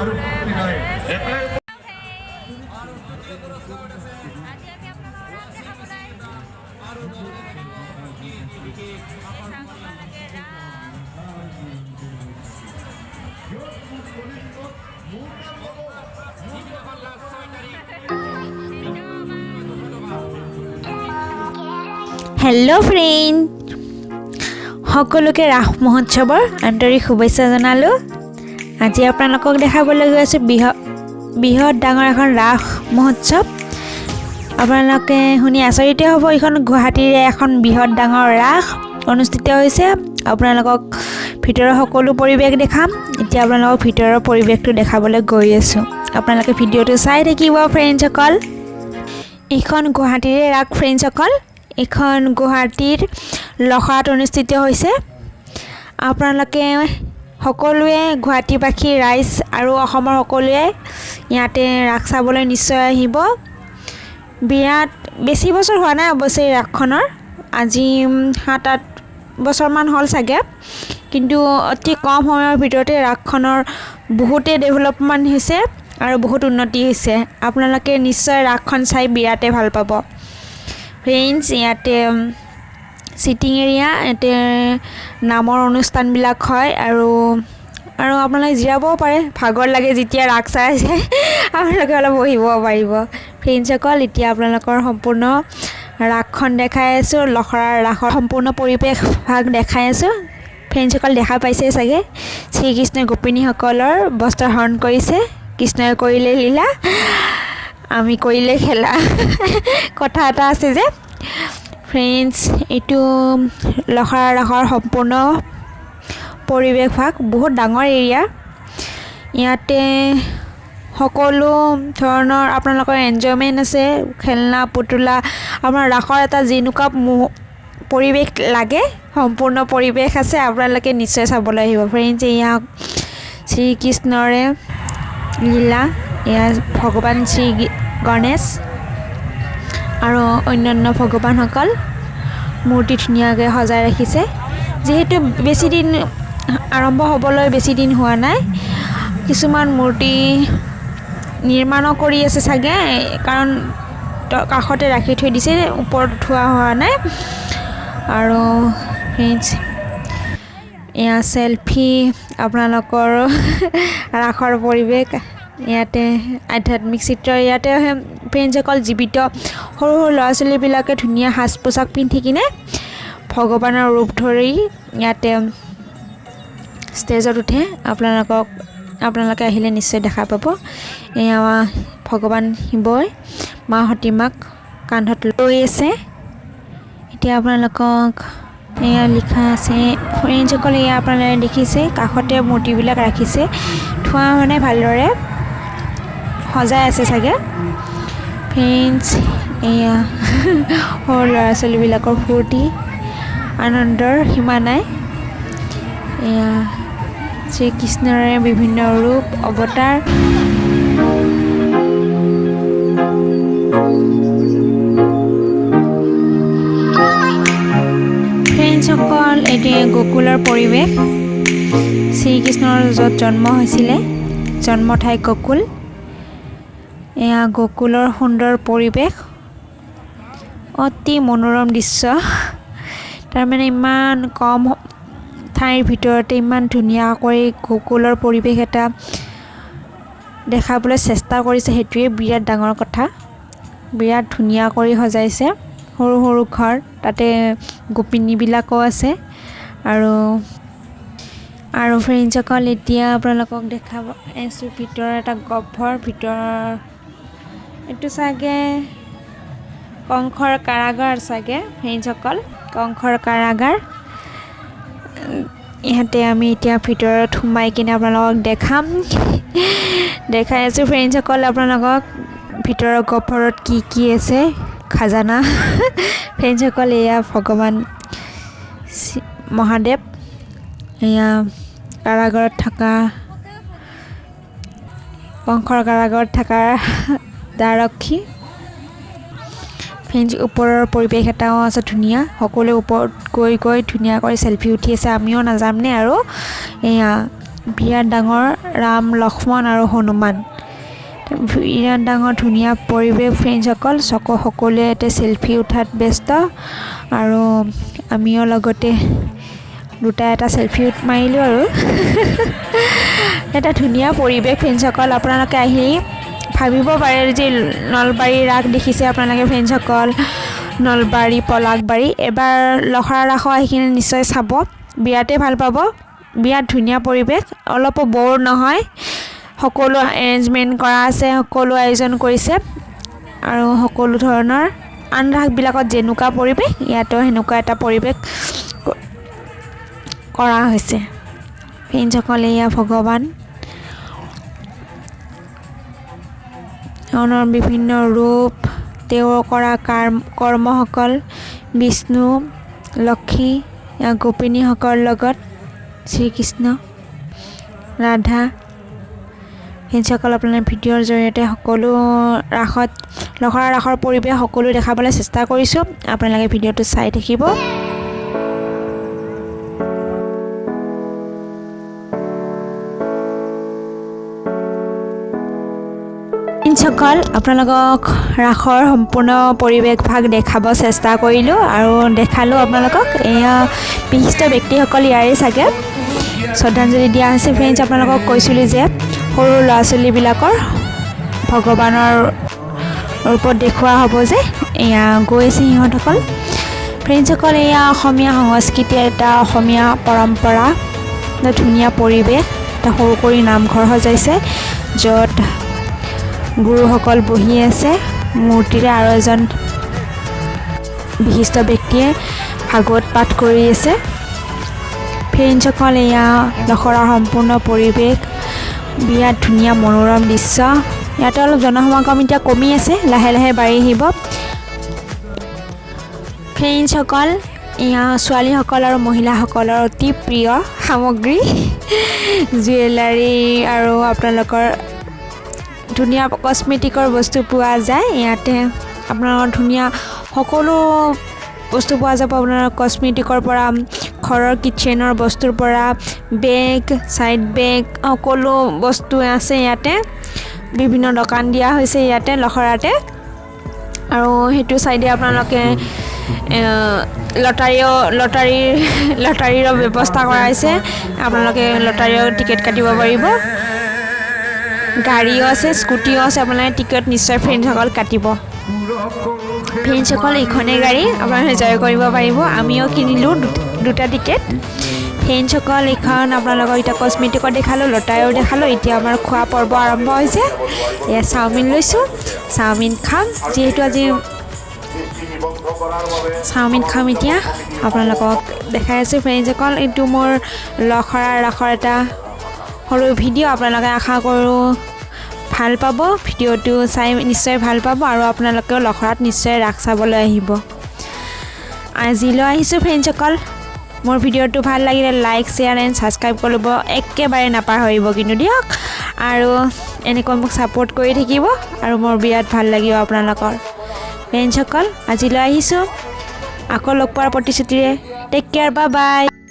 Hello friend সকলোকে ৰাস মহোৎসৱৰ আন্তৰিক শুভেচ্ছা জনালো। আজি আপোনালোকক দেখাবলৈ গৈ আছো বৃহৎ ডাঙৰ এখন ৰাস মহোৎসৱ। আপোনালোকে শুনি আচৰিত হ'ব, এইখন গুৱাহাটীৰে এখন বৃহৎ ডাঙৰ ৰাস অনুষ্ঠিত হৈছে। আপোনালোকক ভিতৰৰ সকলো পৰিৱেশ দেখাম। এতিয়া আপোনালোকক ভিতৰৰ পৰিৱেশটো দেখাবলৈ গৈ আছো। আপোনালোকে ভিডিঅ'টো চাই থাকিব ফ্ৰেণ্ডসকল। এইখন গুৱাহাটীৰে ৰাস ফ্ৰেণ্ডসকল। এখন গুৱাহাটীৰ লখাত অনুষ্ঠিত হৈছে। আপোনালোকে সকলোৱে গুৱাহাটীবাসী ৰাইজ আৰু অসমৰ সকলোৱে ইয়াতে ৰাস চাবলৈ নিশ্চয় আহিব। বিৰাট বেছি বছৰ হোৱা নাই অৱশ্যে ৰাসখনৰ, আজি 7-8 বছৰমান হ'ল চাগে, কিন্তু অতি কম সময়ৰ ভিতৰতে ৰাসখনৰ বহুতেই ডেভেলপমেণ্ট হৈছে আৰু বহুত উন্নতি হৈছে। আপোনালোকে নিশ্চয় ৰাসখন চাই বিৰাটেই ভাল পাব ফ্ৰেণ্ডছ। ইয়াতে সিটিং এৰিয়া, ইয়াতে নামৰ অনুষ্ঠানবিলাক হয় আৰু আপোনালোকে জিৰাবও পাৰে। ভাগৰ লাগে যেতিয়া ৰাস চাই আছে, আপোনালোকে অলপ বহিব পাৰিব ফ্ৰেণ্ডসকল। এতিয়া আপোনালোকৰ সম্পূৰ্ণ ৰাসখন দেখাই আছোঁ, লখৰাৰ ৰাসৰ সম্পূৰ্ণ পৰিৱেশ ভাগ দেখাই আছোঁ ফ্ৰেণ্ডসকল। দেখা পাইছে চাগে, শ্ৰীকৃষ্ণই গোপিনীসকলৰ বস্ত্ৰ হৰণ কৰিছে। কৃষ্ণই কৰিলে লীলা, আমি কৰিলে খেলা, কথা এটা আছে যে ফ্ৰেণ্ডছ। এইটো লখৰাৰ ৰাসৰ সম্পূৰ্ণ পৰিৱেশ ভাগ, বহুত ডাঙৰ এৰিয়া। ইয়াতে সকলো ধৰণৰ আপোনালোকৰ এনজয়মেণ্ট আছে, খেলনা পুতলা। আপোনাৰ ৰাসৰ এটা যেনেকুৱা পৰিৱেশ লাগে সম্পূৰ্ণ পৰিৱেশ আছে। আপোনালোকে নিশ্চয় চাবলৈ আহিব ফ্ৰেণ্ডছ। এয়া শ্ৰীকৃষ্ণৰে লীলা, এয়া ভগৱান শ্ৰী গণেশ আৰু অন্যান্য ভগৱানসকল মূৰ্তি ধুনীয়াকৈ সজাই ৰাখিছে। যিহেতু বেছি দিন আৰম্ভ হ'বলৈ বেছি দিন হোৱা নাই, কিছুমান মূৰ্তি নিৰ্মাণো কৰি আছে চাগে, কাৰণ কাষতে ৰাখি থৈ দিছে, ওপৰত উঠোৱা হোৱা নাই। আৰু ফ্ৰেণ্ডছ এয়া চেলফি, আপোনালোকৰ ৰাসৰ পৰিৱেশ। ইয়াতে আধ্যাত্মিক চিত্ৰ, ইয়াতে ফ্ৰেণ্ডসকল জীৱিত সৰু সৰু ল'ৰা ছোৱালীবিলাকে ধুনীয়া সাজ পোছাক পিন্ধি কিনে ভগৱানৰ ৰূপ ধৰি ইয়াতে ষ্টেজত উঠে। আপোনালোকে আহিলে নিশ্চয় দেখা পাব। এয়া ভগৱান শিৱই মা সতীমাক কান্ধত লৈ আছে। এতিয়া আপোনালোকক এয়া লিখা আছে ফ্ৰেণ্ডসকল। এয়া আপোনালোকে দেখিছে কাষতে মূৰ্তিবিলাক ৰাখিছে, থোৱা মানে ভালদৰে সজাই আছে চাগে ফ্ৰেণ্ডছ। এয়া সৰু ল'ৰা ছোৱালীবিলাকৰ ফূৰ্তি আনন্দৰ সীমা নাই। এয়া শ্ৰীকৃষ্ণৰে বিভিন্ন ৰূপ অৱতাৰ। ফ্ৰেণ্ডসকল এতিয়া গকুলৰ পৰিৱেশ, শ্ৰীকৃষ্ণৰ য'ত জন্ম হৈছিলে, জন্ম ঠাই গকুল। এয়া গকুলৰ সুন্দৰ পৰিৱেশ, অতি মনোৰম দৃশ্য। তাৰমানে ইমান কম ঠাইৰ ভিতৰতে ইমান ধুনীয়াকৈ গকুলৰ পৰিৱেশ এটা দেখাবলৈ চেষ্টা কৰিছে, সেইটোৱে বিৰাট ডাঙৰ কথা। বিৰাট ধুনীয়া কৰি সজাইছে, সৰু সৰু ঘৰ, তাতে গোপিনীবিলাকো আছে। আৰু ফ্ৰেণ্ডসকল এতিয়া আপোনালোকক দেখাব আছোঁ ভিতৰৰ এটা গহ্বৰ। ভিতৰৰ এইটো চাগে কংসৰ কাৰাগাৰ চাগে ফ্ৰেণ্ডসকল, কংসৰ কাৰাগাৰ। ইহঁতে আমি এতিয়া ভিতৰত সোমাই কিনে আপোনালোকক দেখাই আছোঁ ফ্ৰেণ্ডসকল। আপোনালোকক ভিতৰৰ গহ্বৰত কি আছে খাজানা ফ্ৰেণ্ডসকল। এয়া ভগৱান মহাদেৱ, এয়া কাৰাগাৰত থকা কংসৰ কাৰাগাৰত থকা দ্বাৰৰক্ষী ফ্ৰেণ্ডছ। ওপৰৰ পৰিৱেশ এটাও আছে ধুনীয়া, সকলোৱে ওপৰত গৈ ধুনীয়াকৈ চেলফি উঠি আছে। আমিও নাযামনে আৰু এয়া বিৰাট ডাঙৰ ৰাম লক্ষ্মণ আৰু হনুমান বিৰাট ডাঙৰ ধুনীয়া পৰিৱেশ ফ্ৰেণ্ডসকল সকলোৱে ইয়াতে চেলফি উঠাত ব্যস্ত আৰু আমিও লগতে এটা চেলফি মাৰিলোঁ আৰু এটা ধুনীয়া পৰিৱেশ ফ্ৰেণ্ডসকল আপোনালোকে আহি ভাবিব পাৰে যে নলবাৰী ৰাস দেখিছে আপোনালোকে ফ্ৰেণ্ডসকল নলবাৰী পলাকবাৰী এবাৰ লখৰা ৰাসো আহি কিনে নিশ্চয় চাব বিৰাটেই ভাল পাব বিৰাট ধুনীয়া পৰিৱেশ অলপো বৰ নহয় সকলো এৰেঞ্জমেণ্ট কৰা আছে সকলো আয়োজন কৰিছে আৰু সকলো ধৰণৰ আন ৰাসবিলাকত যেনেকুৱা পৰিৱেশ ইয়াতো সেনেকুৱা এটা পৰিৱেশ কৰা হৈছে ফ্ৰেণ্ডসকল এয়া ভগৱান তেওঁৰ বিভিন্ন ৰূপ তেওঁৰ কৰা কৰ্মসকল বিষ্ণু লক্ষী গোপিনীসকলৰ লগত শ্ৰী কৃষ্ণ ৰাধা ফ্ৰেণ্ডসকল আপোনাৰ ভিডিঅ'ৰ জৰিয়তে সকলো ৰাসত লখৰা ৰাসৰ পৰিৱেশ সকলো দেখাবলৈ চেষ্টা কৰিছোঁ আপোনালোকে ভিডিঅ'টো চাই থাকিব ফ্ৰেণ্ডসকল আপোনালোকক ৰাসৰ সম্পূৰ্ণ পৰিৱেশ ভাগ দেখাব চেষ্টা কৰিলোঁ আৰু দেখালোঁ আপোনালোকক এয়া বিশিষ্ট ব্যক্তিসকল ইয়াৰে চাগে শ্ৰদ্ধাঞ্জলি দিয়া হৈছে ফ্ৰেণ্ডছ আপোনালোকক কৈছিলোঁ যে সৰু ল'ৰা ছোৱালীবিলাকৰ ভগৱানৰ ৰূপত দেখুওৱা হ'ব যে এয়া গৈ আছে সিহঁতসকল ফ্ৰেণ্ডসকল এয়া অসমীয়া সংস্কৃতিৰ এটা অসমীয়া পৰম্পৰা এটা ধুনীয়া পৰিৱেশ এটা সৰু কৰি নামঘৰ সজাইছে য'ত গুৰুসকল বহি আছে মূৰ্তিৰে আৰু এজন বিশিষ্ট ব্যক্তিয়ে ভাগৱত পাঠ কৰি আছে ফ্ৰেণ্ডসকল এয়া লখৰাৰ সম্পূৰ্ণ পৰিৱেশ বিৰাট ধুনীয়া মনোৰম দৃশ্য ইয়াতে অলপ জনসমাগম এতিয়া কমি আছে লাহে লাহে বাঢ়ি আহিব ফ্ৰেণ্ডসকল এয়া ছোৱালীসকল আৰু মহিলাসকলৰ অতি প্ৰিয় সামগ্ৰী জুৱেলাৰী আৰু আপোনালোকৰ ধুনীয়া কসমেটিকৰ বস্তু পোৱা যায় ইয়াতে আপোনালোকৰ ধুনীয়া সকলো বস্তু পোৱা যাব আপোনাৰ কসমেটিকৰ পৰা ঘৰৰ কিচেনৰ বস্তুৰ পৰা বেগ সাইড বেগ সকলো বস্তু আছে ইয়াতে বিভিন্ন দোকান দিয়া হৈছে ইয়াতে লখৰাতে আৰু হেতু সাইডে আপোনালোকে লটাৰীৰ ব্যৱস্থা কৰাইছে আপোনালোকে লটাৰীৰ টিকেট কাটিব পাৰিব গাড়ীও আছে স্কুটিও আছে আপোনালোকে টিকেট নিশ্চয় ফ্ৰেণ্ডসকল কাটিব ফ্ৰেণ্ডসকল এইখনে গাড়ী আপোনালোকে জয় কৰিব পাৰিব আমিও কিনিলোঁ দুটা টিকেট ফ্ৰেণ্ডসকল এইখন আপোনালোকক এতিয়া কসমেটিকৰ দেখালোঁ লটাৰীও দেখালোঁ এতিয়া আমাৰ খোৱা পৰ্ব আৰম্ভ হৈছে এয়া চাওমিন লৈছোঁ চাওমিন খাম যিহেতু আজি চাওমিন খাম এতিয়া আপোনালোকক দেখাই আছোঁ ফ্ৰেণ্ডসকল এইটো মোৰ লখৰাৰ ৰাসৰ এটা সৰু ভিডিঅ' আপোনালোকে আশা কৰোঁ ভাল পাব ভিডিঅ'টো চাই নিশ্চয় ভাল পাব আৰু আপোনালোকেও লখৰাত নিশ্চয় ৰাস চাবলৈ আহিব আজিলৈ আহিছোঁ ফ্ৰেণ্ডসকল মোৰ ভিডিঅ'টো ভাল লাগিলে লাইক শ্বেয়াৰ এণ্ড ছাবস্ক্ৰাইব কৰিব একেবাৰে নাপাহৰিব কিন্তু দিয়ক আৰু এনেকৈ মোক ছাপোৰ্ট কৰি থাকিব আৰু মোৰ বিৰাট ভাল লাগিব আপোনালোকৰ ফ্ৰেণ্ডসকল আজিলৈ আহিছোঁ আকৌ লগ পোৱাৰ প্ৰতিশ্ৰুতিৰে টেক কেয়াৰ বাই বাই